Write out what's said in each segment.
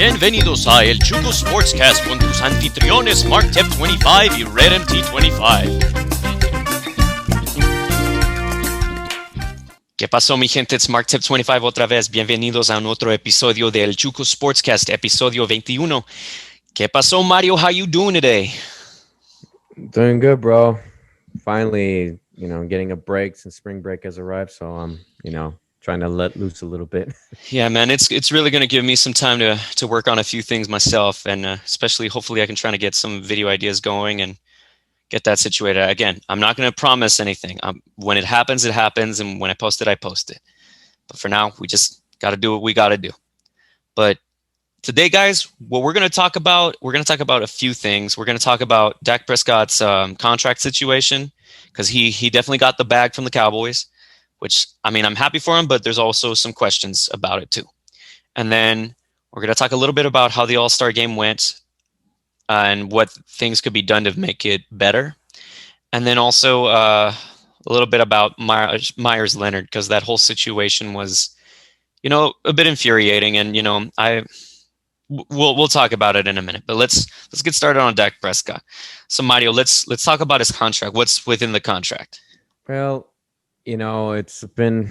Bienvenidos a El Chuco Sportscast con tus anfitriones Mark Tep 25 y Red MT 25. ¿Qué pasó, mi gente? It's Mark Tep 25 otra vez. Bienvenidos a un otro episodio de El Chuco Sportscast, episodio 21. ¿Qué pasó, Mario? How you doing today? Doing good, bro. Finally, getting a break since spring break has arrived, so I'm, trying to let loose a little bit. Yeah, man, it's really going to give me some time to work on a few things myself, and especially hopefully I can try to get some video ideas going and get that situated. Again, I'm not going to promise anything. When it happens, and when I post it, I post it. But for now, we just got to do what we got to do. But today, guys, what we're going to talk about a few things. We're going to talk about Dak Prescott's contract situation, because he definitely got the bag from the Cowboys, which, I mean, I'm happy for him, but there's also some questions about it too. And then we're going to talk a little bit about how the All-Star game went and what things could be done to make it better. And then also a little bit about Meyers Leonard, because that whole situation was, a bit infuriating. And, we'll talk about it in a minute. But let's get started on Dak Prescott. So, Mario, let's talk about his contract. What's within the contract? Well, it's been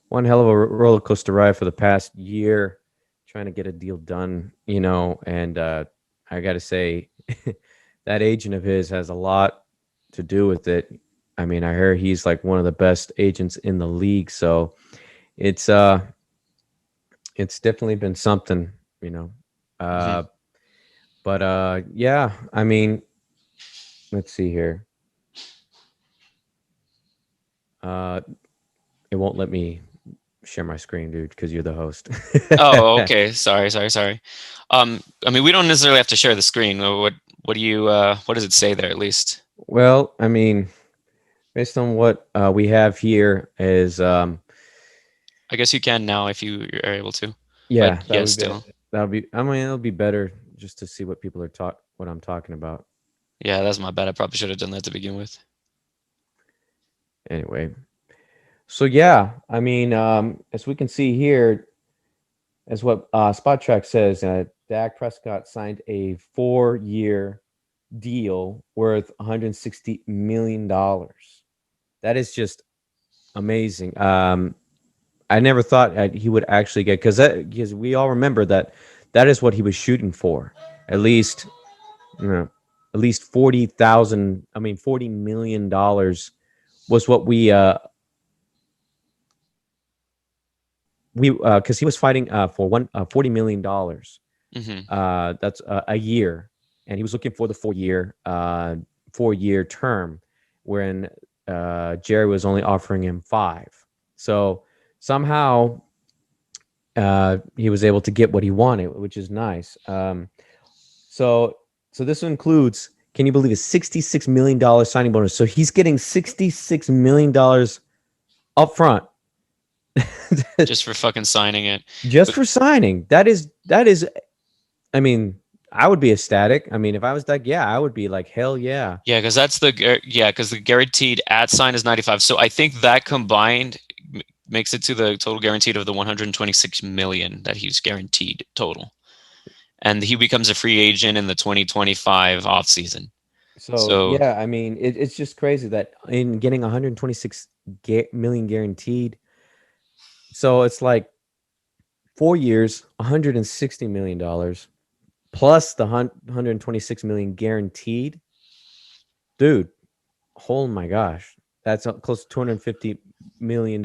one hell of a roller coaster ride for the past year trying to get a deal done, and I got to say that agent of his has a lot to do with it. I mean, I hear he's like one of the best agents in the league. So it's definitely been something, But yeah, I mean, let's see here. It won't let me share my screen, dude, because you're the host. Oh, okay. Sorry. I mean, we don't necessarily have to share the screen. What does it say there at least? Well, I mean, based on what we have here is I guess you can now if you are able to. Yeah, That'll be I mean, it'll be better just to see what people are what I'm talking about. Yeah, that's my bad. I probably should have done that to begin with. Anyway. So yeah, I mean, as we can see here, as what Spot Track says, Dak Prescott signed a 4-year deal worth $160 million. That is just amazing. I never thought he would actually get, because we all remember that is what he was shooting for. At least $40 million was what we because he was fighting for $40 million. Mm-hmm. That's a year, and he was looking for the 4-year term, when Jerry was only offering him 5. So somehow he was able to get what he wanted, which is nice. So this includes, can you believe it, $66 million signing bonus? So he's getting $66 million up front. Just for fucking signing it. For signing. That is, I mean, I would be ecstatic. I mean, if I was Dak, I would be like, hell yeah. Yeah, because the guaranteed at sign is 95. So I think that combined makes it to the total guaranteed of the 126 million that he's guaranteed total. And he becomes a free agent in the 2025 offseason. So yeah, I mean, it's just crazy that in getting 126 million guaranteed, so it's like 4 years, $160 million plus the 126 million guaranteed. Dude, oh my gosh, that's close to $250 million.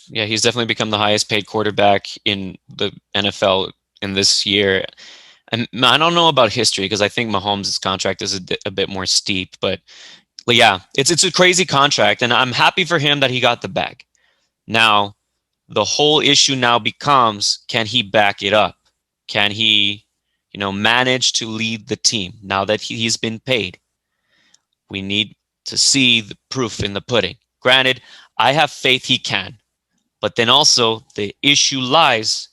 Yeah, he's definitely become the highest paid quarterback in the NFL in this year. And I don't know about history, because I think Mahomes' contract is a bit more steep, but yeah, it's a crazy contract, and I'm happy for him that he got the bag. Now, the whole issue now becomes, can he back it up? Can he, manage to lead the team now that he's been paid? We need to see the proof in the pudding. Granted, I have faith he can, but then also the issue lies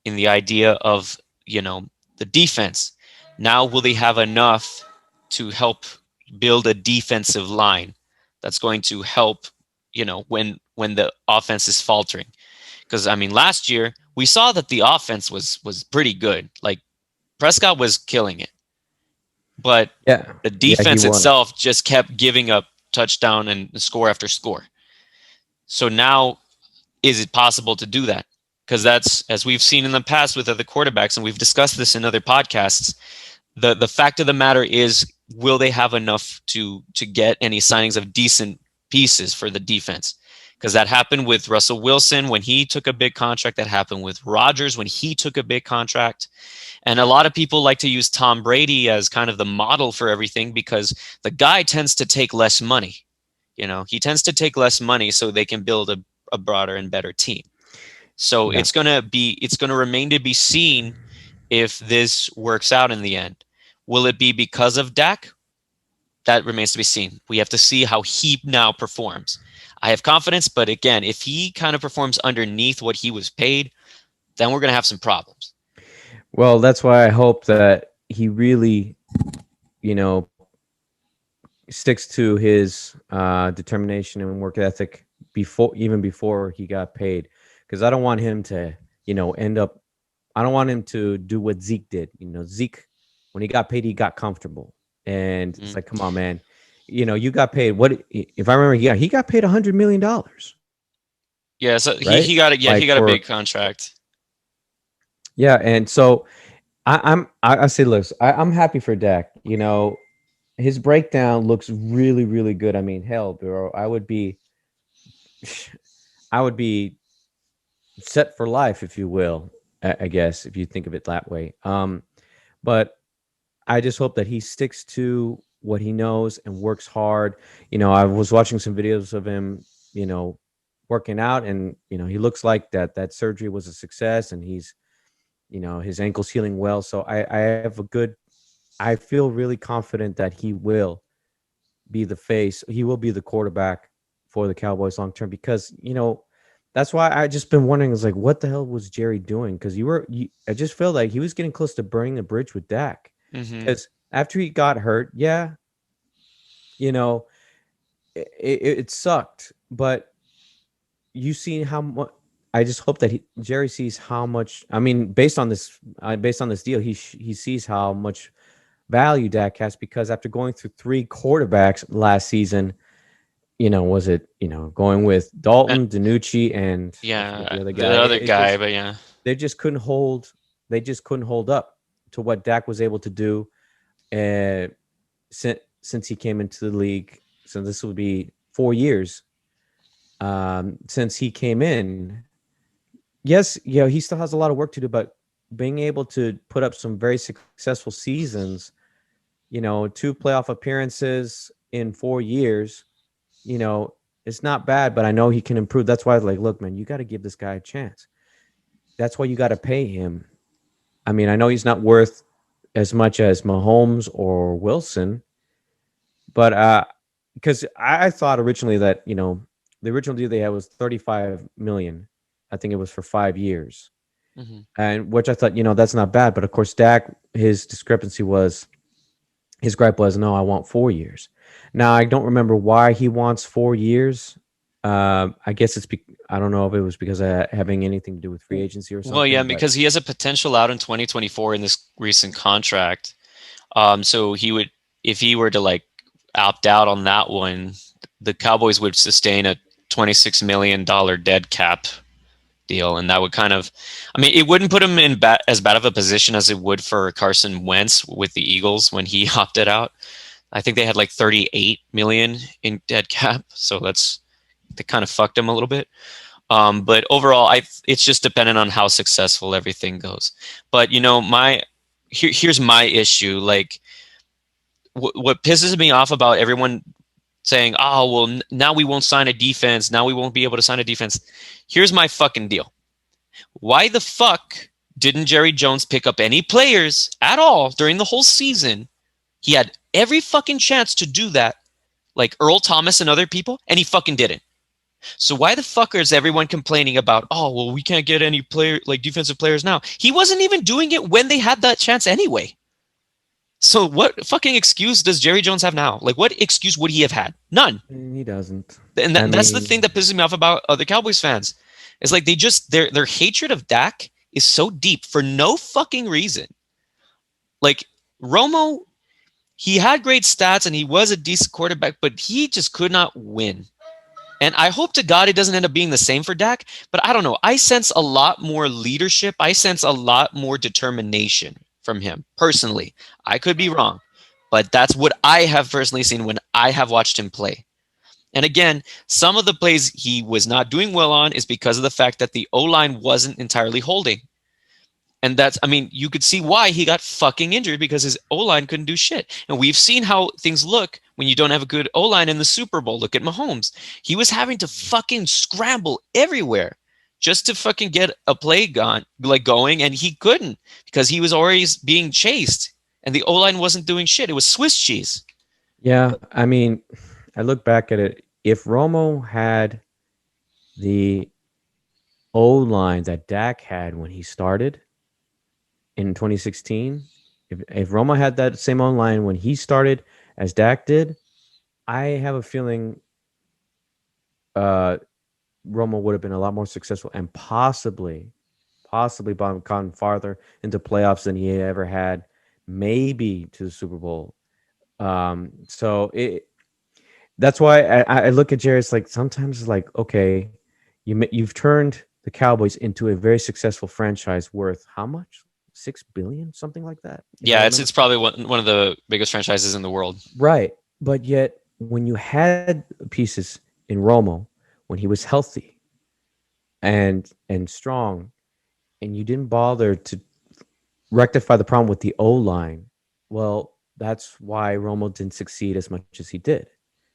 in the idea of, the defense. Now, will they have enough to help build a defensive line that's going to help, when the offense is faltering? Because, I mean, last year we saw that the offense was pretty good. Like, Prescott was killing it, but Yeah. the Yeah, he defense was. itself just kept giving up touchdown and score after score. So now, is it possible to do that? Because that's, as we've seen in the past with other quarterbacks, and we've discussed this in other podcasts, the fact of the matter is, will they have enough to get any signings of decent pieces for the defense? Because that happened with Russell Wilson when he took a big contract. That happened with Rodgers when he took a big contract. And a lot of people like to use Tom Brady as kind of the model for everything because the guy tends to take less money. He tends to take less money so they can build a broader and better team. So Yeah. it's gonna remain to be seen if this works out in the end. Will it be because of Dak? That remains to be seen. We have to see how he now performs. I have confidence, but again, if he kind of performs underneath what he was paid, then we're gonna have some problems. Well, that's why I hope that he really, you know, sticks to his determination and work ethic before he got paid, because I don't want him to, end up. I don't want him to do what Zeke did. Zeke, when he got paid, he got comfortable, and it's Mm. like, come on, man. You got paid. What if I remember? He got paid $100 million, Yeah, so he, right? he got a yeah, he Like got a for big contract. yeah, and so I say, look, I'm happy for Dak. His breakdown looks really, really good. I mean, hell, bro, I would be set for life, if you will. I guess if you think of it that way. But I just hope that he sticks to what he knows and works hard. I was watching some videos of him, working out, and he looks like that surgery was a success, and he's, his ankle's healing well. So I feel really confident that he will be the face. He will be the quarterback for the Cowboys long term, because that's why I just been wondering, is like, what the hell was Jerry doing? Because I just felt like he was getting close to burning the bridge with Dak. Hmm. Because after he got hurt, yeah, you know, it sucked, but you see how much. I just hope that Jerry sees how much. I mean, based on this deal, he sees how much value Dak has, because after going through three quarterbacks last season, was it, going with Dalton, DiNucci, and I forget Yeah, the other guy. the other guy, but yeah. They just couldn't hold. They just couldn't hold up to what Dak was able to do, uh, since he came into the league. So this will be 4 years since he came in. Yes, he still has a lot of work to do, but being able to put up some very successful seasons, two playoff appearances in 4 years, you know, it's not bad, but I know he can improve. That's why I was like, look, man, you got to give this guy a chance. That's why you got to pay him. I mean, I know he's not worth as much as Mahomes or Wilson, but because I thought originally that, the original deal they had was 35 million. I think it was for 5 years. Hmm. And which I thought, that's not bad. But of course, Dak, his gripe was, no, I want 4 years. Now, I don't remember why he wants 4 years. I guess I don't know if it was because of having anything to do with free agency or Well, yeah, something, but because he has a potential out in 2024 in this recent contract. So he would, if he were to like opt out on that one, the Cowboys would sustain a $26 million dead cap deal, and that would kind of, I mean, it wouldn't put him in as bad of a position as it would for Carson Wentz with the Eagles when he opted out. I think they had like 38 million in dead cap, so they kind of fucked him a little bit. But overall, it's just dependent on how successful everything goes. But here's my issue. Like, what pisses me off about everyone saying, "Oh, well, now we won't sign a defense. Now we won't be able to sign a defense." Here's my fucking deal. Why the fuck didn't Jerry Jones pick up any players at all during the whole season? He had every fucking chance to do that, like Earl Thomas and other people, and he fucking didn't. So why the fuck is everyone complaining about, oh, well, we can't get any defensive players now? He wasn't even doing it when they had that chance anyway. So what fucking excuse does Jerry Jones have now? Like, what excuse would he have had? None. he doesn't. And I that's the thing mean, that pisses me off about other Cowboys fans. It's like their hatred of Dak is so deep for no fucking reason. Like Romo, he had great stats and he was a decent quarterback, but he just could not win. And I hope to God it doesn't end up being the same for Dak, but I don't know. I sense a lot more leadership. I sense a lot more determination from him personally. I could be wrong, but that's what I have personally seen when I have watched him play. And again, some of the plays he was not doing well on is because of the fact that the O line wasn't entirely holding. And that's, I mean, you could see why he got fucking injured because his O line couldn't do shit. And we've seen how things look when you don't have a good O line in the Super Bowl. Look at Mahomes. He was having to fucking scramble everywhere just to fucking get a play going, and he couldn't because he was always being chased, and the O line wasn't doing shit. It was Swiss cheese. Yeah, I mean, I look back at it. If Romo had the O line that Dak had when he started in 2016, if Romo had that same O line when he started as Dak did, I have a feeling uh, Romo would have been a lot more successful and possibly gone farther into playoffs than he ever had, maybe to the Super Bowl. So that's why I look at Jerry. It's like sometimes it's like, okay, you've turned the Cowboys into a very successful franchise worth how much? 6 billion, something like that, if I Yeah, remember. it's probably one of the biggest franchises in the world. Right. But yet, when you had pieces in Romo, when he was healthy and strong, and you didn't bother to rectify the problem with the O line, well, that's why Romo didn't succeed as much as he did.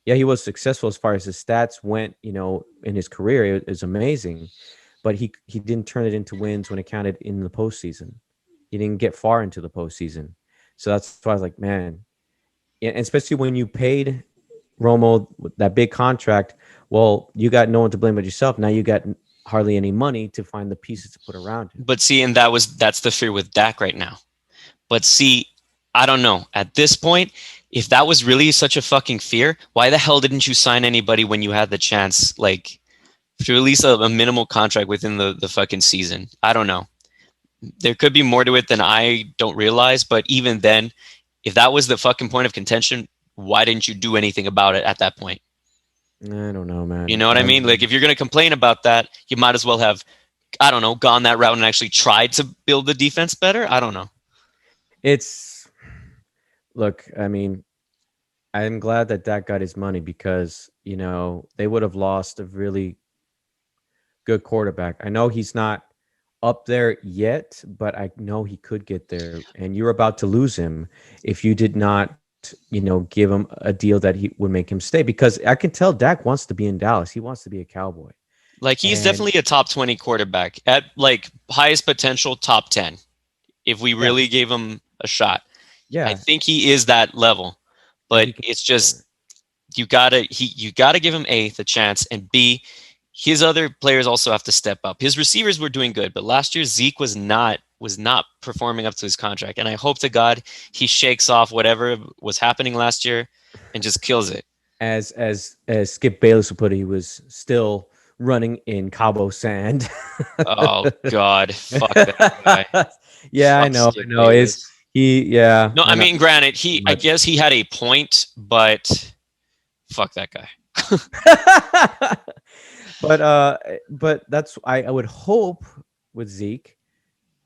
Yeah, he was successful as far as his stats went, in his career. It was amazing, but he didn't turn it into wins when it counted in the postseason. He didn't get far into the postseason. So that's why I was like, man, and especially when you paid Romo that big contract, well, you got no one to blame but yourself. Now you got hardly any money to find the pieces to put around him. But see, and that's the fear with Dak right now. But see, I don't know. At this point, if that was really such a fucking fear, why the hell didn't you sign anybody when you had the chance, like to release a minimal contract within the fucking season? I don't know. There could be more to it than I don't realize, but even then, if that was the fucking point of contention, why didn't you do anything about it at that point? I don't know, You man. know what I I mean? Like mean, if you're going to complain about that, you might as well have, I don't know, gone that route and actually tried to build the defense better. I don't know. it's look. I mean, I'm glad that Dak got his money because they would have lost a really good quarterback. I know he's not up there yet, but I know he could get there. And you're about to lose him if you did not, give him a deal that he would make him stay. Because I can tell Dak wants to be in Dallas. He wants to be a Cowboy. Like he's And definitely a top 20 quarterback at like highest potential top 10 if we yeah, really gave him a shot. I yeah, think he is that level. and But he can it's get there. just you gotta give him A the chance, and B his other players also have to step up. His receivers were doing good, but last year Zeke was not performing up to his contract. And I hope to God he shakes off whatever was happening last year and just kills it. As Skip Bayless would put it, he was still running in Cabo sand. Oh God, fuck that guy. Yeah, I Fuck know, I Skip know. Is Bayless. he? Yeah, No, I I know. mean, granted, I Much. guess he had a point, but fuck that guy. But that's I would hope with Zeke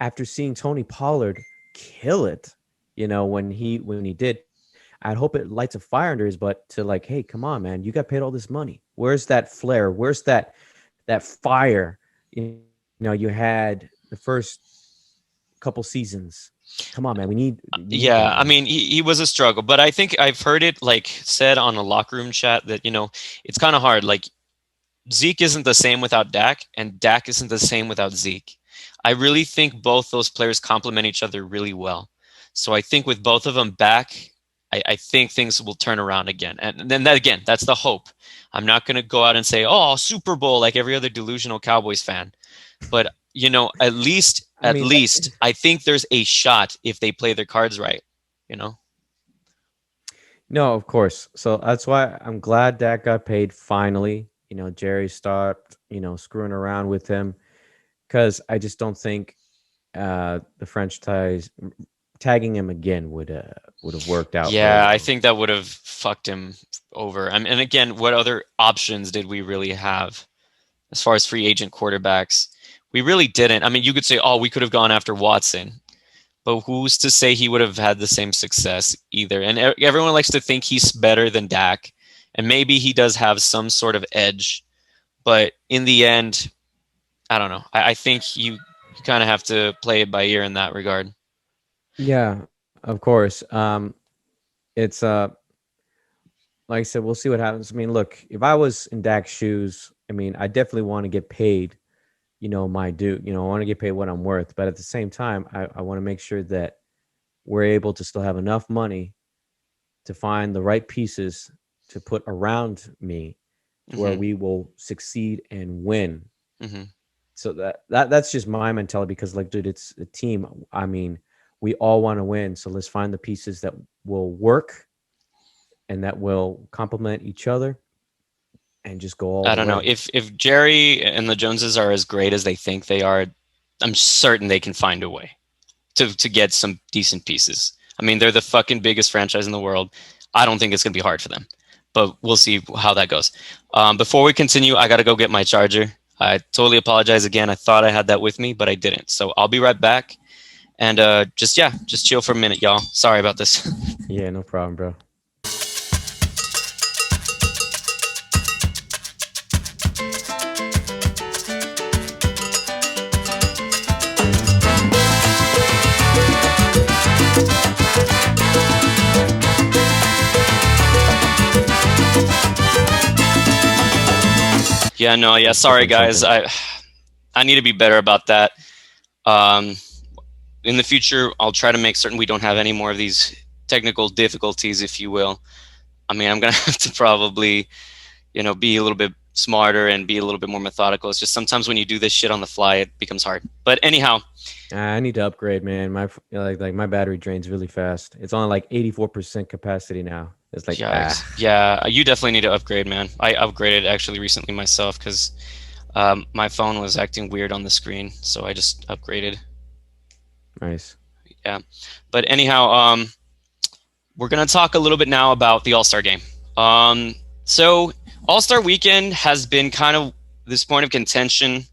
after seeing Tony Pollard kill it, when he did. I'd hope it lights a fire under his butt to like, hey, come on, man, you got paid all this money. Where's that flair? Where's that fire? You had the first couple seasons. Come on, man, we need Yeah, that, I man. mean, he was a struggle, but I think I've heard it like said on a locker room chat that, it's kind of hard. Like Zeke isn't the same without Dak, and Dak isn't the same without Zeke. I really think both those players complement each other really well. So I think with both of them back, I think things will turn around again. And then that again, that's the hope. I'm not going to go out and say, oh, Super Bowl like every other delusional Cowboys fan. But at least I at mean, that, least I think there's a shot if they play their cards right. You know. no, of course. So that's why I'm glad Dak got paid finally. Jerry stopped, screwing around with him because I just don't think the franchise tagging him again would have worked out very Yeah, I well. think that would have fucked him over. I mean, and again, what other options did we really have as far as free agent quarterbacks? We really didn't. I mean, you could say, oh, we could have gone after Watson, but who's to say he would have had the same success either? And everyone likes to think he's better than Dak, and maybe he does have some sort of edge, but in the end, I don't know. I think you kind of have to play it by ear in that regard. Yeah, of course. It's like I said, we'll see what happens. I mean, look, if I was in Dak's shoes, I mean, I definitely want to get paid, my due. I want to get paid what I'm worth. But at the same time, I want to make sure that we're able to still have enough money to find the right pieces to put around me to where Hmm. we will succeed and win. Hmm. So that's just my mentality because, like, dude, it's a team. I mean, we all want to win. So let's find the pieces that will work and that will complement each other and just go all I the don't know way. if Jerry and the Joneses are as great as they think they are. I'm certain they can find a way to get some decent pieces. I mean, they're the fucking biggest franchise in the world. I don't think it's gonna be hard for them, but we'll see how that goes. Before we continue, I gotta go get my charger. I totally apologize again. I thought I had that with me, but I didn't. So I'll be right back. And just chill for a minute, y'all. Sorry about this. Yeah, no problem, bro. Yeah, no, yeah. Thanks for Sorry, saying guys. something. I need to be better about that. Um, in the future, I'll try to make certain we don't have any more of these technical difficulties, if you will. I mean, I'm gonna have to probably, be a little bit smarter and be a little bit more methodical. It's just sometimes when you do this shit on the fly, it becomes hard. But anyhow, I need to upgrade, man. Like my battery drains really fast. It's on like 84% capacity now. It's like yeah, you definitely need to upgrade, man. I upgraded actually recently myself because my phone was acting weird on the screen, so I just upgraded. nice. Yeah, but anyhow, we're gonna talk a little bit now about the All Star game. So All Star Weekend has been kind of this point of contention,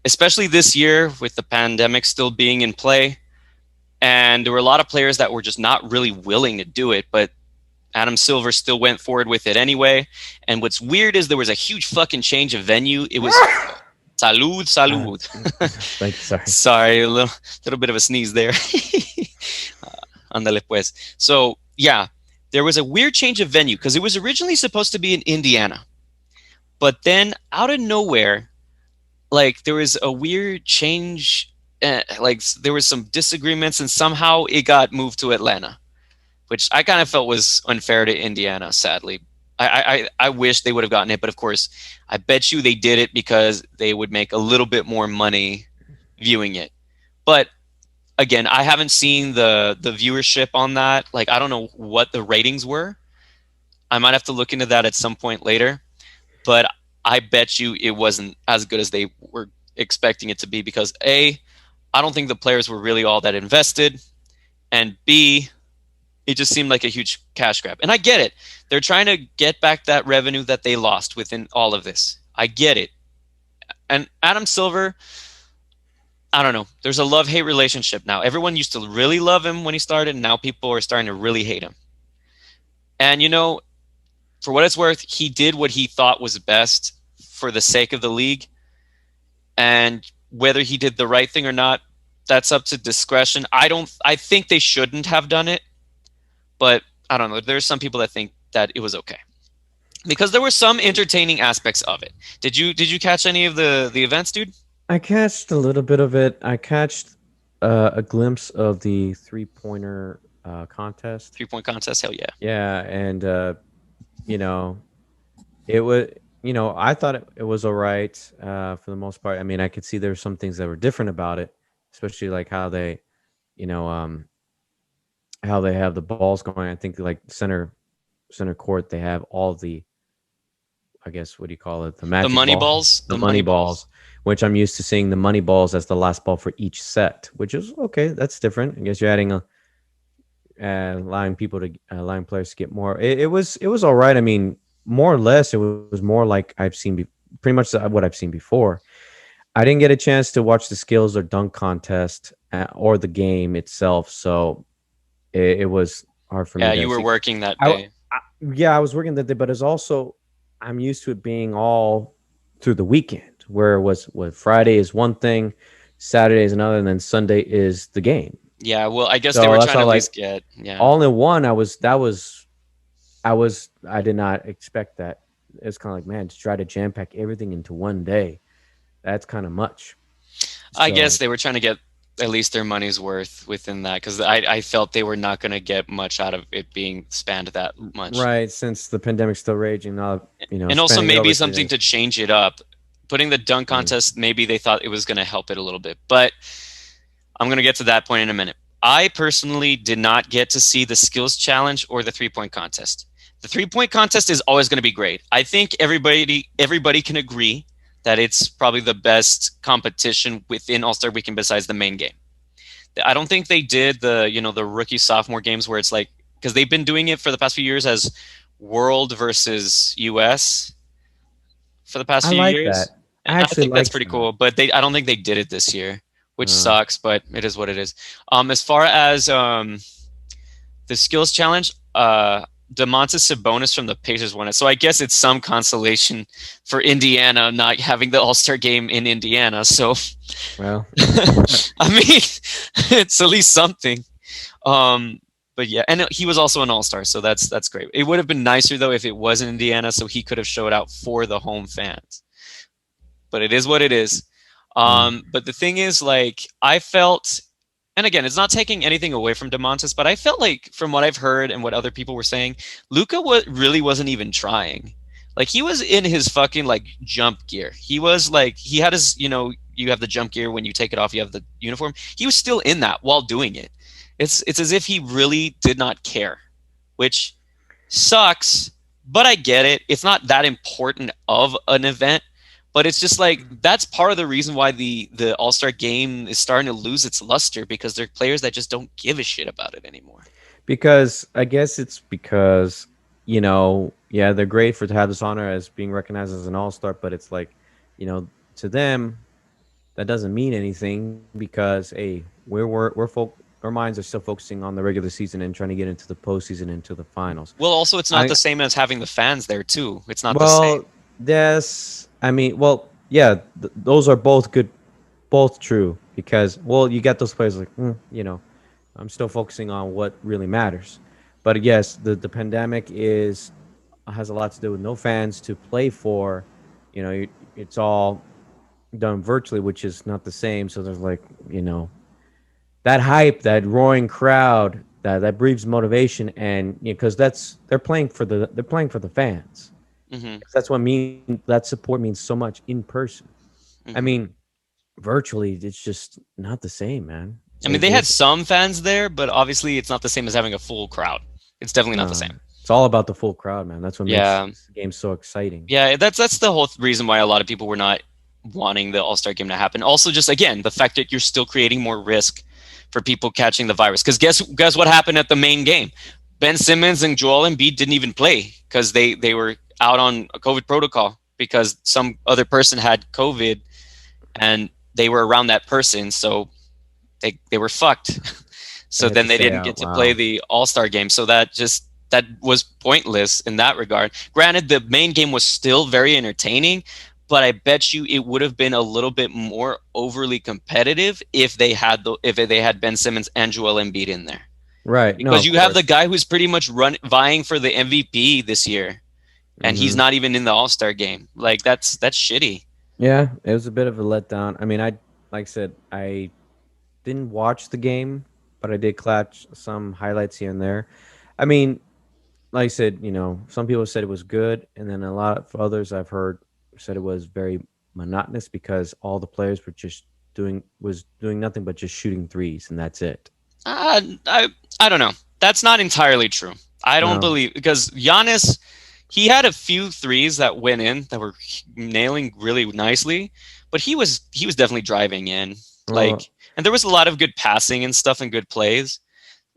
especially this year with the pandemic still being in play, and there were a lot of players that were just not really willing to do it, but Adam Silver still went forward with it anyway. And what's weird is there was a huge fucking change of venue. It was salud, Uh, salud. like sorry. Sorry, a little bit of a sneeze there. Andale pues. So yeah, there was a weird change of venue because it was originally supposed to be in Indiana, but then out of nowhere, like there was a weird change. Like there was some disagreements, and somehow it got moved to Atlanta, which I kind of felt was unfair to Indiana. Sadly, I wish they would have gotten it, but of course, I bet you they did it because they would make a little bit more money viewing it. But again, I haven't seen the viewership on that. Like I don't know what the ratings were. I might have to look into that at some point later. But I bet you it wasn't as good as they were expecting it to be because I don't think the players were really all that invested, and B, it just seemed like a huge cash grab. And I get it. They're trying to get back that revenue that they lost within all of this. I get it. And Adam Silver, I don't know. There's a love-hate relationship now. Everyone used to really love him when he started, and now people are starting to really hate him. And for what it's worth, he did what he thought was best for the sake of the league. And whether he did the right thing or not, that's up to discretion. I think they shouldn't have done it, but I don't know. There's some people that think that it was okay because there were some entertaining aspects of it. Did you catch any of the events, dude? I catched a little bit of it. I catched a glimpse of the 3-pointer contest. 3 point contest, hell yeah. Yeah, and you know, it was. I thought it was all right for the most part. I mean, I could see there were some things that were different about it, especially like you know, um, how they have the balls going. I think like center court, they have all the, I guess, what do you call it? The The magic money ball, balls, the money balls, which I'm used to seeing the money balls as the last ball for each set, which is okay. That's different. I guess you're adding allowing players to get more. It was all right. I mean, more or less, it was more like pretty much what I've seen before. I didn't get a chance to watch the skills or dunk contest or the game itself, so it was hard for me Yeah, to you were see. working that I, day. yeah, I was working that day, but it's also I'm used to it being all through the weekend, where it was what Friday is one thing, Saturday is another, and then Sunday is the game. Yeah, well, I guess they So were that's trying to all at like least get, yeah. all in one. I did not expect that. It's kind of like, man, to try to jam pack everything into one day. That's kind of much. I guess So they were trying to get at least their money's worth within that because I felt they were not going to get much out of it being spanned that much. right, since the pandemic's still raging, not And also spanning it maybe over 3 something days. to change it up. Putting the dunk Mm. contest, maybe they thought it was going to help it a little bit. But I'm going to get to that point in a minute. I personally did not get to see the skills challenge or the 3-point contest. The 3-point contest is always going to be great. I think everybody can agree that it's probably the best competition within All-Star Weekend besides the main game. I don't think they did the rookie sophomore games where it's like, because they've been doing it for the past few years as World versus US for the past I few like years. that. And I I actually think that's like pretty that. cool, but I don't think they did it this year, which Uh, sucks, but it is what it is. As far as the skills challenge, Domantas Sabonis from the Pacers won it. So I guess it's some consolation for Indiana not having the All-Star game in Indiana. So well, I mean, it's at least something. But yeah, and he was also an All-Star, so that's great. It would have been nicer though if it was in Indiana, so he could have showed out for the home fans. But it is what it is. mm, But the thing is, like, I felt, and again, it's not taking anything away from Demontis, but I felt like from what I've heard and what other people were saying, Luca really wasn't even trying. Like he was in his fucking like jump gear. He was like he had his, you have the jump gear when you take it off, you have the uniform. He was still in that while doing it. It's as if he really did not care, which sucks, but I get it. It's not that important of an event, but it's just like that's part of the reason why the All-Star game is starting to lose its luster because there are players that just don't give a shit about it anymore. because I guess it's because yeah, they're great for to have this honor as being recognized as an all-star, but it's like, to them that doesn't mean anything because hey, our minds are still focusing on the regular season and trying to get into the postseason, into the finals. Well, also it's not I the same as having the fans there too. It's not the same. Well, yes, I mean, well, yeah, those are both true because you get those players like, I'm still focusing on what really matters. But yes, the pandemic has a lot to do with no fans to play for. It's all done virtually, which is not the same. So there's like, that hype, that roaring crowd, that breeds motivation, and because they're playing for the fans. Hmm. That support means so much in person. I Hmm. mean, virtually, it's just not the same, man. I mean, It they had is. some fans there, but obviously it's not the same as having a full crowd. It's definitely not the Uh, same. it's all about the full crowd, man. That's what makes Yeah, this game so exciting. yeah, that's the whole reason why a lot of people were not wanting the All Star game to happen. Also, just again, the fact that you're still creating more risk for people catching the virus. Because guess what happened at the main game? Ben Simmons and Joel Embiid didn't even play because they were out on a COVID protocol because some other person had COVID and they were around that person, so they were fucked. They So had then to they stay didn't out. get to play Wow. the All Star game. So that was pointless in that regard. Granted, the main game was still very entertaining, but I bet you it would have been a little bit more overly competitive if they had Ben Simmons and Joel Embiid in there. Right. No, Because of you have the course. guy who's pretty much vying for the MVP this year, and he's Hmm. not even in the All Star game. Like that's shitty. Yeah, it was a bit of a letdown. I mean, like I said, I didn't watch the game, but I did catch some highlights here and there. I mean, like I said, some people said it was good, and then a lot of others I've heard said it was very monotonous because all the players were just doing nothing but just shooting threes, and that's it. Uh, I I don't know. That's not entirely true. I don't No. believe because Giannis, he had a few threes that went in that were nailing really nicely, but he was definitely driving in Well, like, and there was a lot of good passing and stuff and good plays.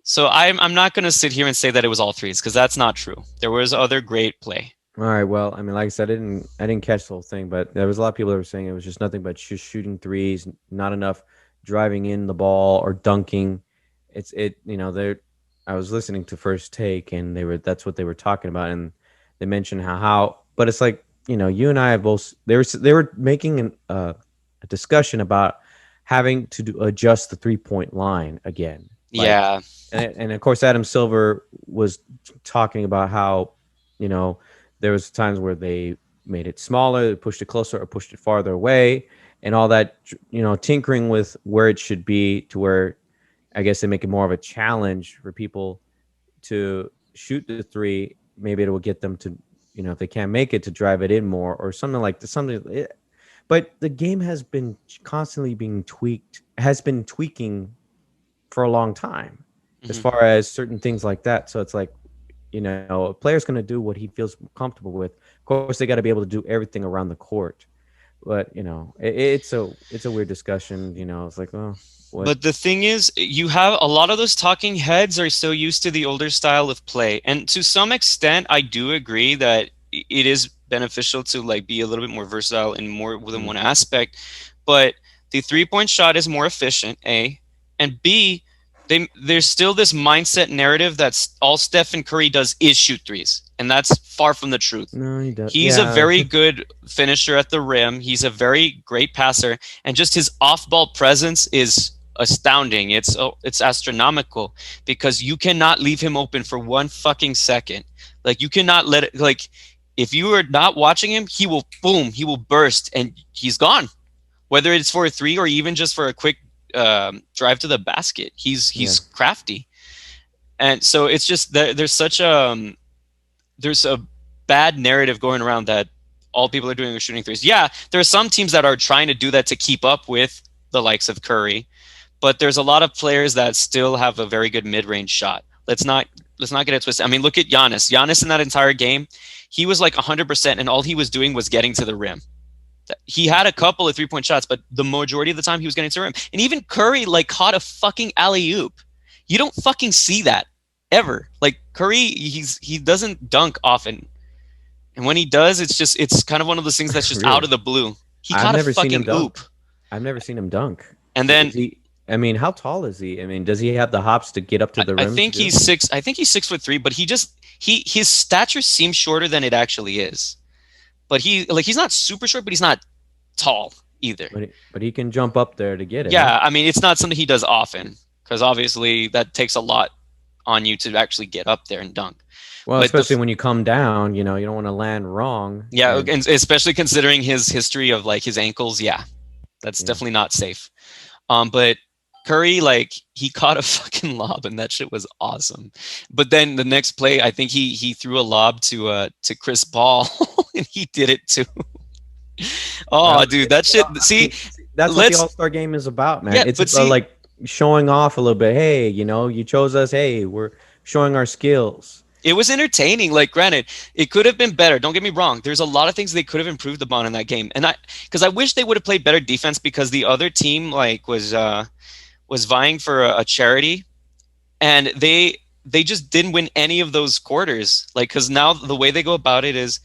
So I'm not going to sit here and say that it was all threes because that's not true. There was other great play. All right. Well, I mean, like I said, I didn't catch the whole thing, but there was a lot of people that were saying it was just nothing but just shooting threes, not enough driving in the ball or dunking. They I was listening to First Take, and that's what they were talking about, and they mentioned but it's like, you and I have both. They were making a discussion about having to adjust the 3-point line again, like, Yeah. and of course Adam Silver was talking about how, you know there was times where they made it smaller, pushed it closer, or pushed it farther away, and all that, tinkering with where it should be to where I guess they make it more of a challenge for people to shoot the three. Maybe it will get them to, if they can't make it, to drive it in more or something like this. But the game has been constantly being tweaked, has been tweaking for a long time as Hmm. far as certain things like that. So it's like, a player's going to do what he feels comfortable with. Of course, they got to be able to do everything around the court. But it's a weird discussion. It's like, oh, what? But the thing is, you have a lot of those talking heads are so used to the older style of play. And to some extent, I do agree that it is beneficial to like be a little bit more versatile in more than Mm, one aspect. But the 3-point shot is more efficient, A. And B, there's still this mindset narrative that's all Stephen Curry does is shoot threes. And that's far from the truth. no, he does. He's a Yeah, very good finisher at the rim. He's a very great passer, and just his off-ball presence is astounding. It's astronomical because you cannot leave him open for one fucking second. Like you cannot let it. Like if you are not watching him, he will boom, he will burst, and he's gone. Whether it's for a three or even just for a quick drive to the basket, yeah. he's crafty, and so it's just that there's a bad narrative going around that all people are doing is shooting threes. Yeah, there are some teams that are trying to do that to keep up with the likes of Curry, but there's a lot of players that still have a very good mid-range shot. Let's not get it twisted. I mean, look at Giannis. Giannis in that entire game, he was like 100%, and all he was doing was getting to the rim. He had a couple of 3-point shots, but the majority of the time he was getting to the rim. And even Curry like caught a fucking alley oop. You don't fucking see that ever. Like Curry, he doesn't dunk often. And when he does, it's kind of one of those things that's just out Really. of the blue. He I've caught a never seen him fucking dunk. oop. I've never seen him dunk. And Is then he? I mean, how tall is he? I mean, does he have the hops to get up to the I rim to think do he's it? six. I think he's 6'3", but his stature seems shorter than it actually is. But he's not super short, but he's not tall either. But he can jump up there to get it, huh? Yeah, I mean it's not something he does often because obviously that takes a lot on you to actually get up there and dunk. Well, But especially when you come down, you don't want to land wrong. yeah, And and especially considering his history of like his ankles, yeah, that's yeah, definitely not safe. But Curry, like he caught a fucking lob and that shit was awesome. But then the next play, I think he threw a lob to Chris Paul and he did it too. Oh, well, dude, that shit. See, that's what the let's All Star game is about, man. yeah, It's but see, like showing off a little bit. Hey, you chose us. Hey, we're showing our skills. it was entertaining. Like, granted, it could have been better. Don't get me wrong. There's a lot of things they could have improved upon in that game, and because I wish they would have played better defense because the other team like was vying for a charity, and they just didn't win any of those quarters. Like, because now the way they go about it is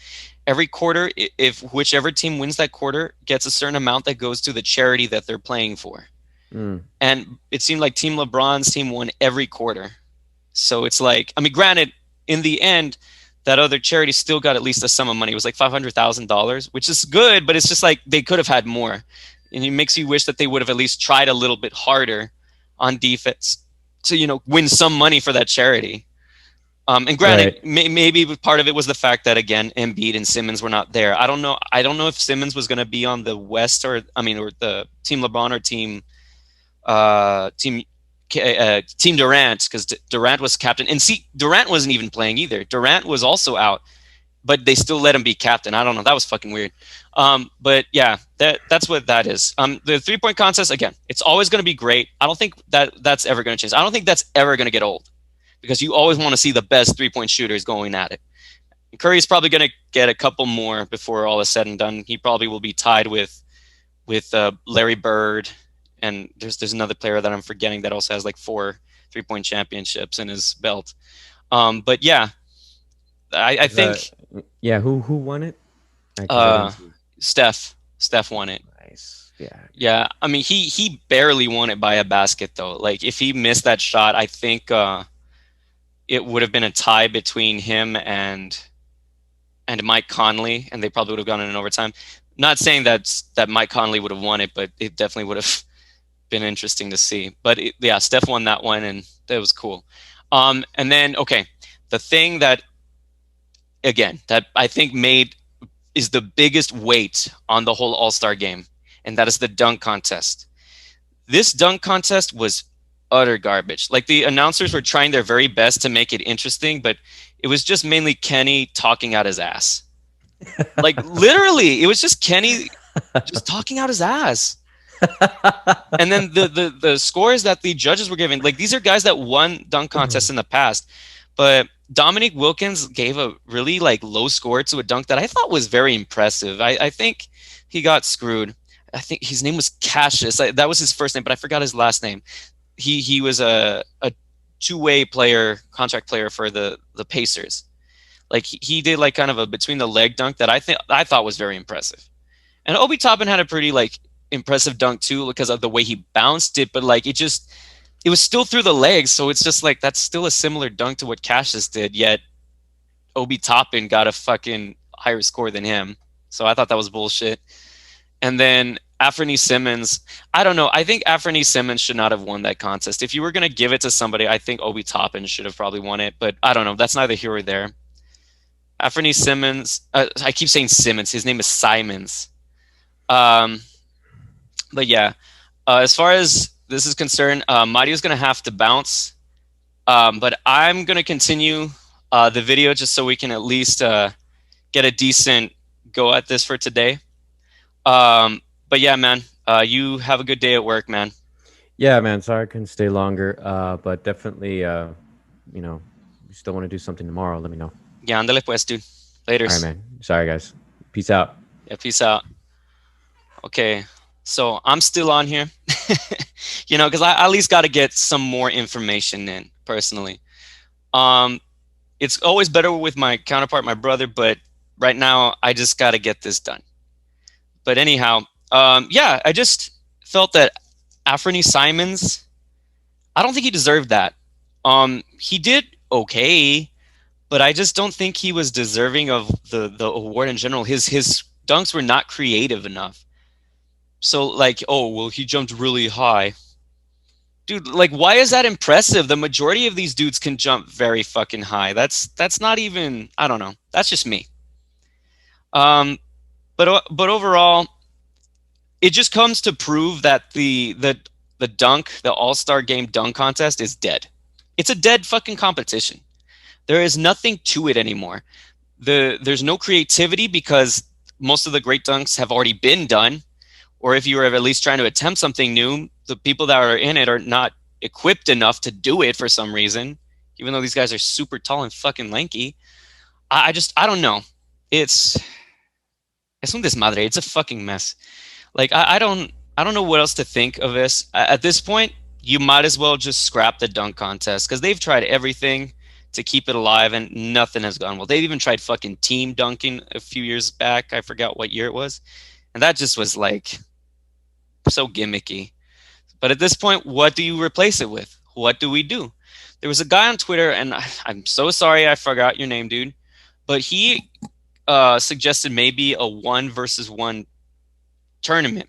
every quarter, if whichever team wins that quarter gets a certain amount that goes to the charity that they're playing for. Mm, And it seemed like Team LeBron's team won every quarter. So it's like, I mean, granted, in the end, that other charity still got at least a sum of money. It was like $500,000, which is good, but it's just like they could have had more. And it makes you wish that they would have at least tried a little bit harder on defense to, win some money for that charity. And granted, right. maybe part of it was the fact that again, Embiid and Simmons were not there. I don't know. I don't know if Simmons was going to be on the West or the Team LeBron or Team Durant because Durant was captain. And see, Durant wasn't even playing either. Durant was also out, but they still let him be captain. I don't know. That was fucking weird. But yeah, that's what that is. The 3-point contest again, it's always going to be great. I don't think that's ever going to change. I don't think that's ever going to get old because you always want to see the best 3-point shooters going at it. And Curry's probably going to get a couple more before all is said and done. He probably will be tied with Larry Bird, and there's another player that I'm forgetting that also has like 4 3-point championships in his belt. But yeah, I Is that think yeah? Who won it? Because I didn't uh, see. Steph won it. Nice. Yeah. Yeah, I mean he barely won it by a basket though. Like if he missed that shot, I think it would have been a tie between him and Mike Conley, and they probably would have gone in overtime. Not saying that Mike Conley would have won it, but it definitely would have been interesting to see. But yeah, Steph won that one, and that was cool. And then okay, the thing that again that I think made is the biggest weight on the whole All-Star game, and that is the dunk contest. This dunk contest was utter garbage. Like the announcers were trying their very best to make it interesting, but it was just mainly Kenny talking out his ass. Like literally, it was just Kenny just talking out his ass. And then the scores that the judges were giving, like these are guys that won dunk contests in the past, but Dominique Wilkins gave a really like low score to a dunk that I thought was very impressive. I think he got screwed. I think his name was Cassius. That was his first name, but I forgot his last name. He was a two-way player, contract player for the Pacers. Like he did like kind of a between the leg dunk that I thought was very impressive. And Obi Toppin had a pretty like impressive dunk too because of the way he bounced it, but like it was still through the legs, so it's just like that's still a similar dunk to what Cassius did, yet Obi Toppin got a fucking higher score than him. So I thought that was bullshit. And then Anthony Simmons, I don't know. I think Anthony Simmons should not have won that contest. If you were going to give it to somebody, I think Obi Toppin should have probably won it, but I don't know. That's neither here or there. Anthony Simmons, I keep saying Simmons. His name is Simons. Um, but yeah, as far as this is concerned, Mario's going to have to bounce. But I'm going to continue the video just so we can at least get a decent go at this for today. But yeah, man, you have a good day at work, man. Yeah, man. Sorry I couldn't stay longer. But definitely, you still want to do something tomorrow, let me know. Yeah, andale pues, dude. All right, Laters. man. Sorry, guys. Peace out. Yeah, peace out. Okay, so I'm still on here, because I at least got to get some more information in personally. Um, it's always better with my counterpart, my brother, but right now I just got to get this done. But anyhow, yeah, I just felt that Anthony Simons, I don't think he deserved that. He did okay, but I just don't think he was deserving of the award in general. His dunks were not creative enough. So like, oh well, he jumped really high, dude. Like, why is that impressive? The majority of these dudes can jump very fucking high. That's not even. I don't know. That's just me. Um, but overall, it just comes to prove that the All Star Game dunk contest is dead. It's a dead fucking competition. There is nothing to it anymore. There's no creativity because most of the great dunks have already been done. Or if you were at least trying to attempt something new, the people that are in it are not equipped enough to do it for some reason, even though these guys are super tall and fucking lanky. I don't know. It's un desmadre. It's a fucking mess. Like I don't know what else to think of this. At this point, you might as well just scrap the dunk contest because they've tried everything to keep it alive and nothing has gone well. They've even tried fucking team dunking a few years back. I forgot what year it was. And that just was like so gimmicky. But at this point, what do you replace it with? What do we do? There was a guy on Twitter, and I'm so sorry I forgot your name, dude. But he suggested maybe a 1-versus-1 tournament.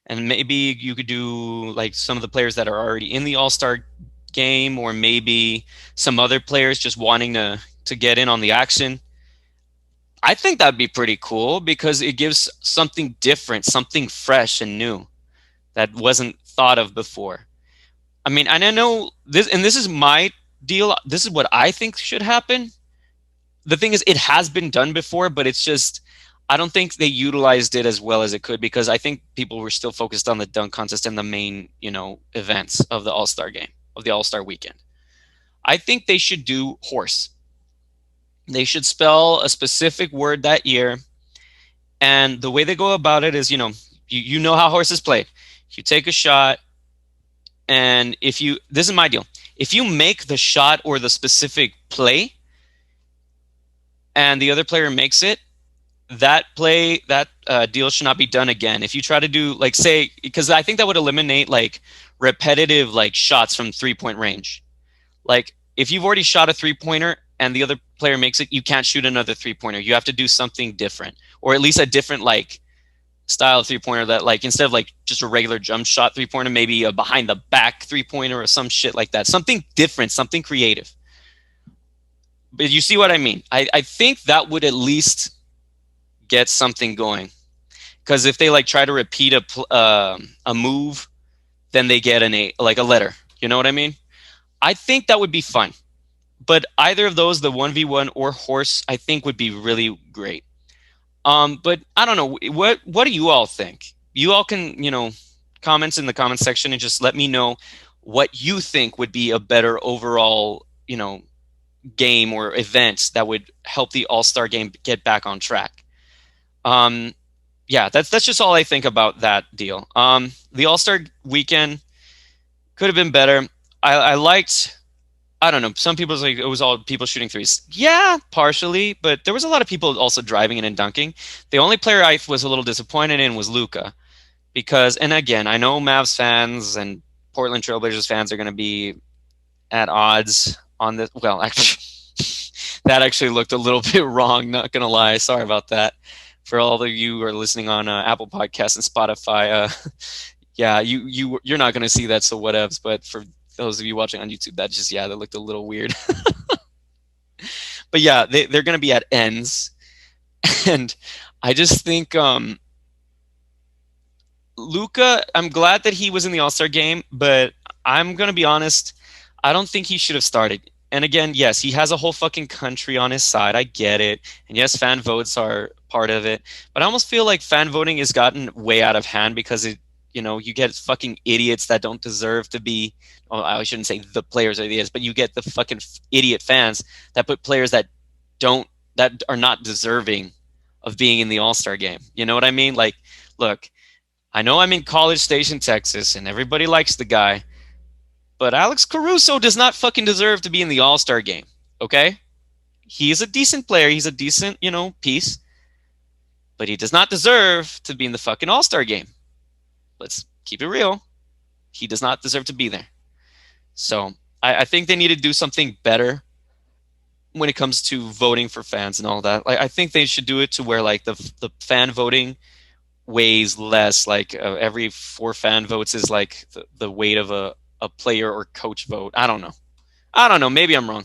And maybe you could do like some of the players that are already in the All-Star game, or maybe some other players just wanting to get in on the action. I think that'd be pretty cool because it gives something different, something fresh and new that wasn't thought of before. I mean, and I know this, and this is my deal. This is what I think should happen. The thing is, it has been done before, but it's just, I don't think they utilized it as well as it could because I think people were still focused on the dunk contest and the main, events of the All-Star game, of the All-Star weekend. I think they should do horse. They should spell a specific word that year. And the way they go about it is, you know how horses play. You take a shot, and this is my deal. If you make the shot or the specific play and the other player makes it, that deal should not be done again. If you try to do like say, because I think that would eliminate like repetitive like shots from 3 point range. Like if you've already shot a 3 pointer and the other player makes it, you can't shoot another 3 pointer. You have to do something different, or at least a different like style of 3 pointer that like instead of like just a regular jump shot 3 pointer, maybe a behind the back 3 pointer or some shit like that. Something different, something creative. But you see what I mean? I think that would at least get something going. Because if they like try to repeat a move, then they get like a letter. You know what I mean? I think that would be fun. But either of those, the 1v1 or horse, I think would be really great. But I don't know. What do you all think? You all can, comment in the comment section and just let me know what you think would be a better overall, game or event that would help the All-Star game get back on track. Yeah, that's just all I think about that deal. The All-Star weekend could have been better. I liked, I don't know, some people like it was all people shooting threes. Yeah, partially, but there was a lot of people also driving in and dunking. The only player I was a little disappointed in was Luka, because, and again, I know Mavs fans and Portland Trailblazers fans are going to be at odds on this. Well, actually, that actually looked a little bit wrong. Not going to lie. Sorry about that. For all of you who are listening on Apple Podcasts and Spotify, yeah, you're not going to see that, so whatevs. But for those of you watching on YouTube, that looked a little weird. But yeah, they're going to be at ends, and I just think Luka. I'm glad that he was in the All-Star game, but I'm going to be honest. I don't think he should have started. And again, yes, he has a whole fucking country on his side. I get it. And yes, fan votes are part of it. But I almost feel like fan voting has gotten way out of hand because you get fucking idiots that don't deserve to be. Oh, I shouldn't say the players are idiots, but you get the fucking idiot fans that put players that are not deserving of being in the All-Star game. You know what I mean? Like, look, I know I'm in College Station, Texas, and everybody likes the guy. But Alex Caruso does not fucking deserve to be in the All-Star game, okay? He is a decent player. He's a decent, piece. But he does not deserve to be in the fucking All-Star game. Let's keep it real. He does not deserve to be there. So I think they need to do something better when it comes to voting for fans and all that. Like, I think they should do it to where like the fan voting weighs less. Like every 4 fan votes is like the weight of a player or coach vote. I don't know. Maybe I'm wrong.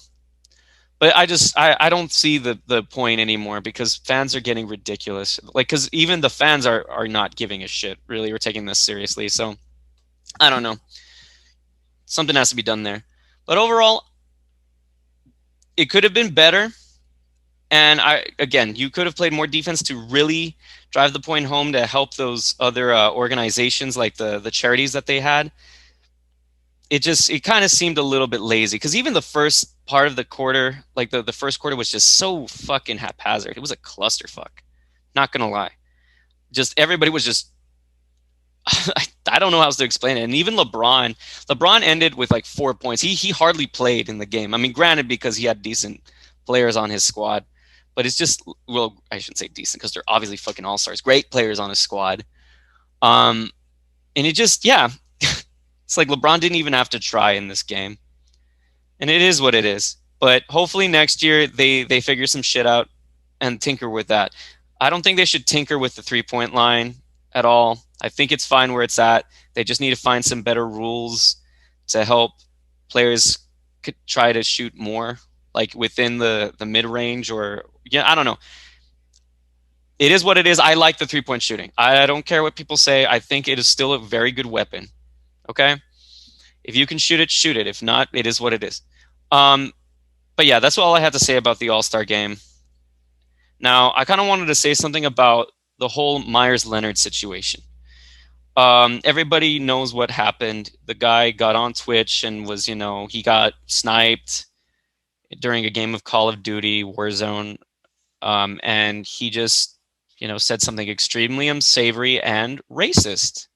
But I don't see the point anymore because fans are getting ridiculous. Like, because even the fans are not giving a shit, really, or taking this seriously. So I don't know. Something has to be done there. But overall, it could have been better. And you could have played more defense to really drive the point home to help those other organizations like the charities that they had. It kind of seemed a little bit lazy because even the first part of the quarter, like the first quarter, was just so fucking haphazard. It was a clusterfuck. Not gonna lie, just everybody was just. I don't know how else to explain it. And even LeBron ended with like 4 points. He hardly played in the game. I mean, granted, because he had decent players on his squad, but it's just, well, I shouldn't say decent because they're obviously fucking all-stars, great players on his squad. And it just, yeah. It's like LeBron didn't even have to try in this game. And it is what it is. But hopefully next year they figure some shit out and tinker with that. I don't think they should tinker with the 3-point line at all. I think it's fine where it's at. They just need to find some better rules to help players try to shoot more, like within the mid-range or, yeah, I don't know. It is what it is. I like the 3-point shooting. I don't care what people say. I think it is still a very good weapon. Okay, if you can shoot it, shoot it. If not, it is what it is. But yeah, that's all I had to say about the All-Star game. Now, I kind of wanted to say something about the whole Meyers Leonard situation. Everybody knows what happened. The guy got on Twitch and was, he got sniped during a game of Call of Duty Warzone, and he just, said something extremely unsavory and racist.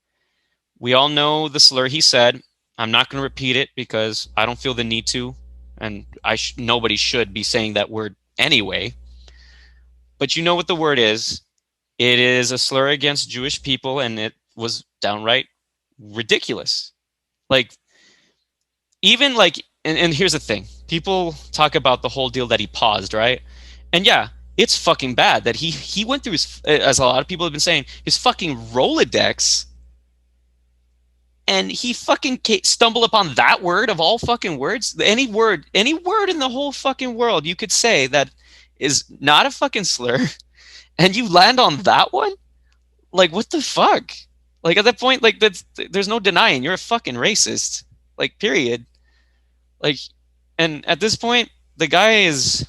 We all know the slur he said. I'm not going to repeat it because I don't feel the need to, and nobody should be saying that word anyway. But you know what the word is. It is a slur against Jewish people, and it was downright ridiculous. Like, even like, and here's the thing: people talk about the whole deal that he paused, right? And yeah, it's fucking bad that he went through his, as a lot of people have been saying, his fucking Rolodex, and he fucking stumbled upon that word of all fucking words. Any word in the whole fucking world you could say that is not a fucking slur, and you land on that one. Like, what the fuck? Like, at that point, like, there's no denying you're a fucking racist. Like, period. Like, and at this point, the guy is,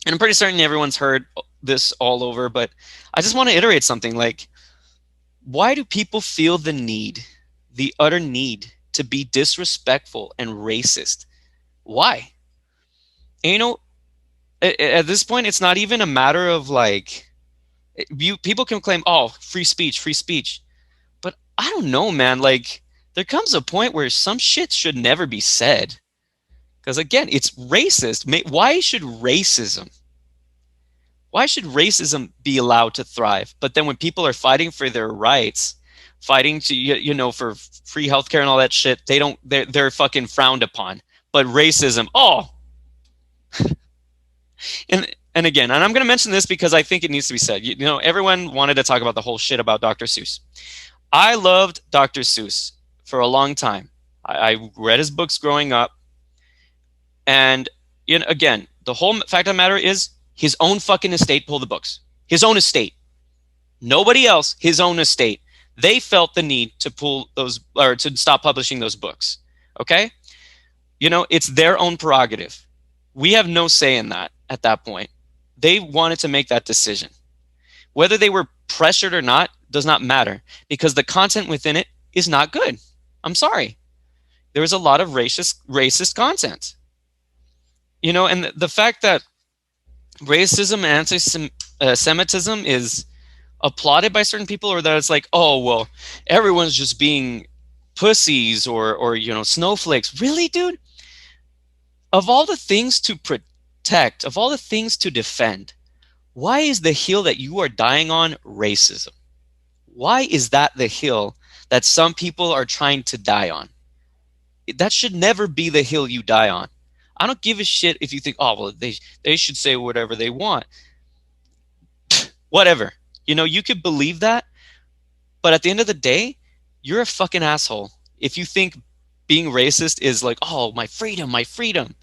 and I'm pretty certain everyone's heard this all over, but I just want to iterate something. Like, why do people feel the utter need to be disrespectful and racist? Why? And, at this point, it's not even a matter of like, people can claim, oh, free speech. But I don't know, man. Like, there comes a point where some shit should never be said. Because again, it's racist. Why should racism be allowed to thrive? But then when people are fighting for their rights, fighting to, for free healthcare and all that shit, they're fucking frowned upon. But racism, oh, and again, and I'm going to mention this because I think it needs to be said. Everyone wanted to talk about the whole shit about Dr. Seuss. I loved Dr. Seuss for a long time. I read his books growing up. And again, the whole fact of the matter is his own fucking estate pulled the books. His own estate. Nobody else, his own estate. They felt the need to pull those, or to stop publishing those books. Okay? It's their own prerogative. We have no say in that at that point. They wanted to make that decision. Whether they were pressured or not does not matter, because the content within it is not good. I'm sorry. There was a lot of racist content. And the fact that racism and anti-Semitism is applauded by certain people, or that it's like, oh, well, everyone's just being pussies or snowflakes. Really, dude? Of all the things to protect, of all the things to defend, why is the hill that you are dying on racism? Why is that the hill that some people are trying to die on? That should never be the hill you die on. I don't give a shit if you think, oh, well, they should say whatever they want. Whatever. You could believe that, but at the end of the day, you're a fucking asshole if you think being racist is like, oh, my freedom, my freedom.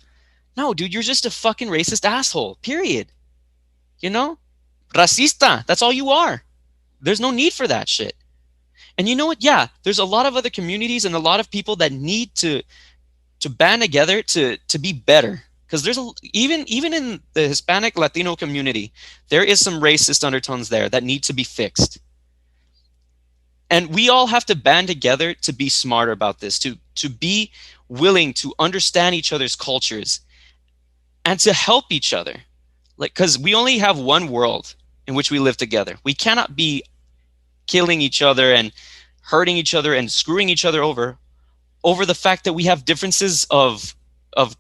No, dude, you're just a fucking racist asshole, period. Racista, that's all you are. There's no need for that shit. And you know what? Yeah, there's a lot of other communities and a lot of people that need to band together to be better. Because there's even in the Hispanic Latino community, there is some racist undertones there that need to be fixed. And we all have to band together to be smarter about this, to be willing to understand each other's cultures and to help each other. Like, because we only have one world in which we live together. We cannot be killing each other and hurting each other and screwing each other over the fact that we have differences of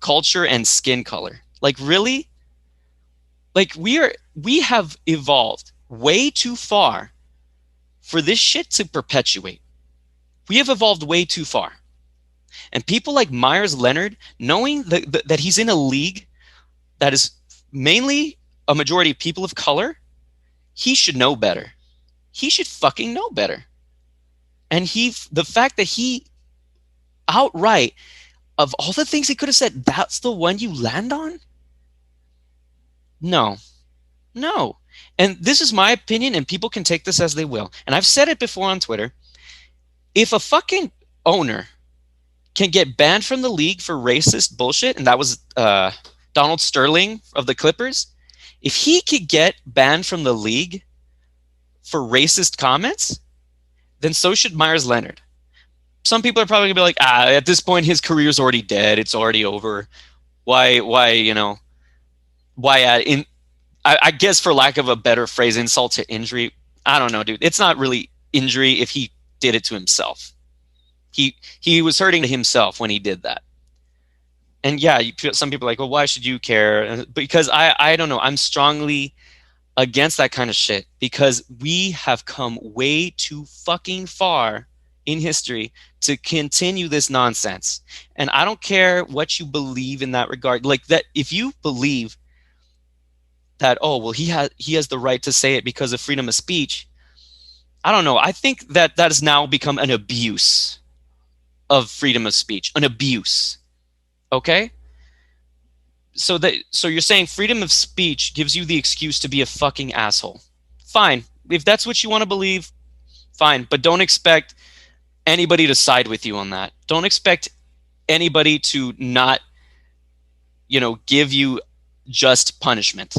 culture and skin color. Like, really? Like, we have evolved way too far for this shit to perpetuate. We have evolved way too far. And people like Meyers Leonard, knowing that he's in a league that is mainly a majority of people of color, he should know better. He should fucking know better. And the fact that he outright, of all the things he could have said, that's the one you land on? No. And this is my opinion, and people can take this as they will. And I've said it before on Twitter. If a fucking owner can get banned from the league for racist bullshit, and that was Donald Sterling of the Clippers, if he could get banned from the league for racist comments, then so should Meyers Leonard. Some people are probably gonna be like, at this point his career's already dead, it's already over. Why add in? I guess, for lack of a better phrase, insult to injury. I don't know, dude. It's not really injury if he did it to himself. He was hurting himself when he did that. And yeah, some people are like, well, why should you care? Because I don't know. I'm strongly against that kind of shit because we have come way too fucking far in history to continue this nonsense. And I don't care what you believe in that regard. Like that, if you believe that, oh well, he has the right to say it because of freedom of speech. I don't know. I think that that has now become an abuse of freedom of speech, an abuse. Okay, so you're saying freedom of speech gives you the excuse to be a fucking asshole. Fine. If that's what you want to believe, fine, but don't expect anybody to side with you on that. Don't expect anybody to not, give you just punishment.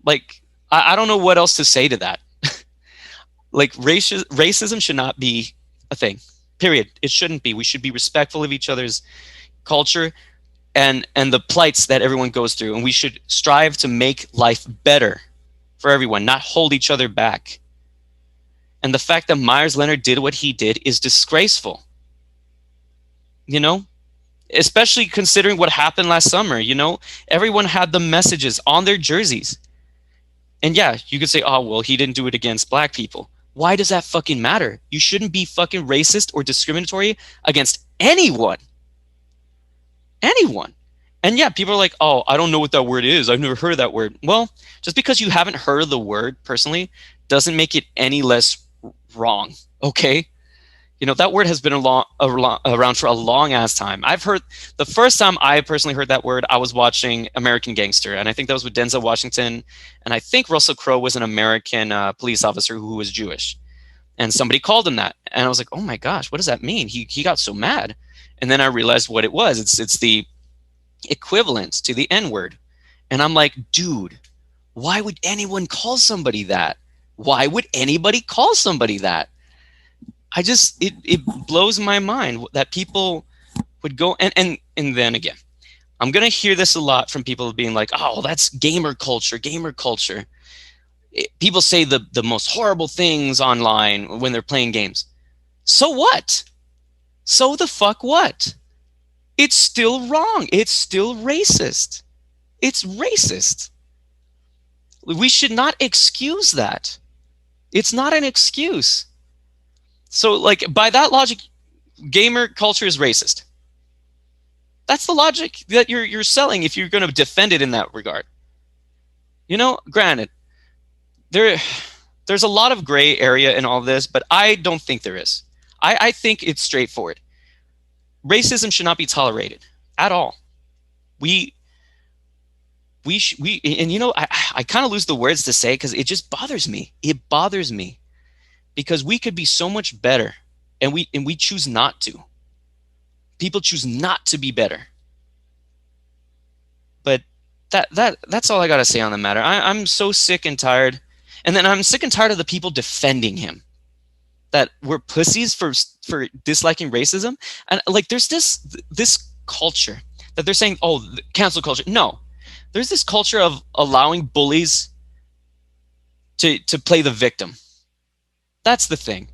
Like I don't know what else to say to that. Like racism should not be a thing. Period. It shouldn't be. We should be respectful of each other's culture and the plights that everyone goes through, and we should strive to make life better for everyone, not hold each other back. And the fact that Meyers Leonard did what he did is disgraceful. You know, especially considering what happened last summer. Everyone had the messages on their jerseys. And yeah, you could say, oh, well, he didn't do it against black people. Why does that fucking matter? You shouldn't be fucking racist or discriminatory against anyone. Anyone. And yeah, people are like, oh, I don't know what that word is. I've never heard of that word. Well, just because you haven't heard of the word personally doesn't make it any less wrong. Okay? That word has been around for a long ass time. I've heard the first time I personally heard that word, I was watching American Gangster, and I think that was with Denzel Washington, and I think Russell Crowe was an American police officer who was Jewish, and somebody called him that, and I was like, oh my gosh, what does that mean? He got so mad, and then I realized what it was. It's the equivalent to the N word, and I'm like, dude, why would anyone call somebody that? Why would anybody call somebody that? It blows my mind that people would go and then again, I'm gonna hear this a lot from people being like, oh, that's gamer culture. People say the most horrible things online when they're playing games. So what? So the fuck what? It's still wrong. It's still racist. It's racist. We should not excuse that. It's not an excuse. So, like, by that logic, gamer culture is racist. That's the logic that you're selling if you're going to defend it in that regard. Granted, there's a lot of gray area in all this, but I don't think there is. I think it's straightforward. Racism should not be tolerated at all. We and I kind of lose the words to say because it just bothers me. It bothers me. Because we could be so much better, and we choose not to. People choose not to be better. But that's all I gotta say on the matter. I'm so sick and tired, and then I'm sick and tired of the people defending him, that we're pussies for disliking racism, and like there's this culture that they're saying, oh, cancel culture. No, there's this culture of allowing bullies to play the victim. That's the thing.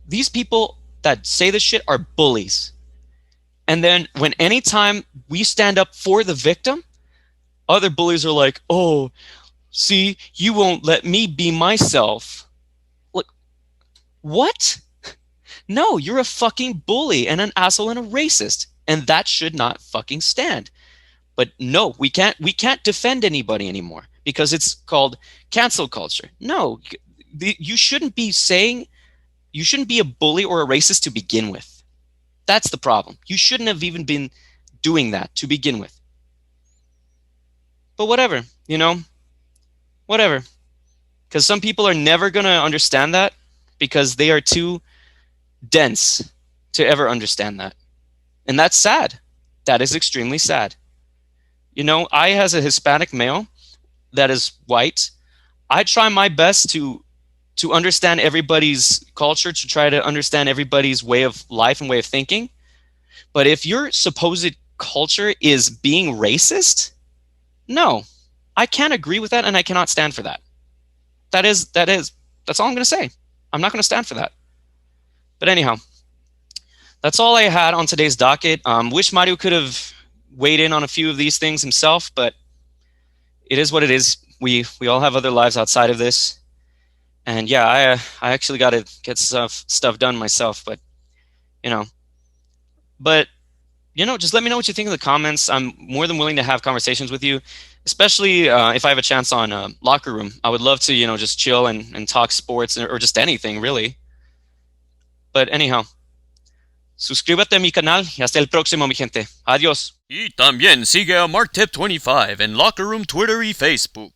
These people that say this shit are bullies. And then when anytime we stand up for the victim, other bullies are like, oh, see, you won't let me be myself. Look, what? No, you're a fucking bully and an asshole and a racist. And that should not fucking stand. But no, we can't defend anybody anymore because it's called cancel culture. No, you shouldn't be a bully or a racist to begin with. That's the problem. You shouldn't have even been doing that to begin with. But whatever, whatever. Because some people are never going to understand that because they are too dense to ever understand that. And that's sad. That is extremely sad. I, as a Hispanic male that is white, I try my best to understand everybody's culture, to try to understand everybody's way of life and way of thinking. But if your supposed culture is being racist, no, I can't agree with that, and I cannot stand for that. That's all I'm going to say. I'm not going to stand for that. But anyhow, that's all I had on today's docket. Wish Mario could have weighed in on a few of these things himself, but it is what it is. We all have other lives outside of this, and yeah, I actually got to get stuff done myself. But you know, but just let me know what you think in the comments. I'm more than willing to have conversations with you, especially if I have a chance on Locker Room. I would love to just chill and talk sports or just anything really. But anyhow, suscríbete a mi canal y hasta el próximo, mi gente. Adiós. Y también sigue a MarkTip25 en LockerRoom Twitter y Facebook.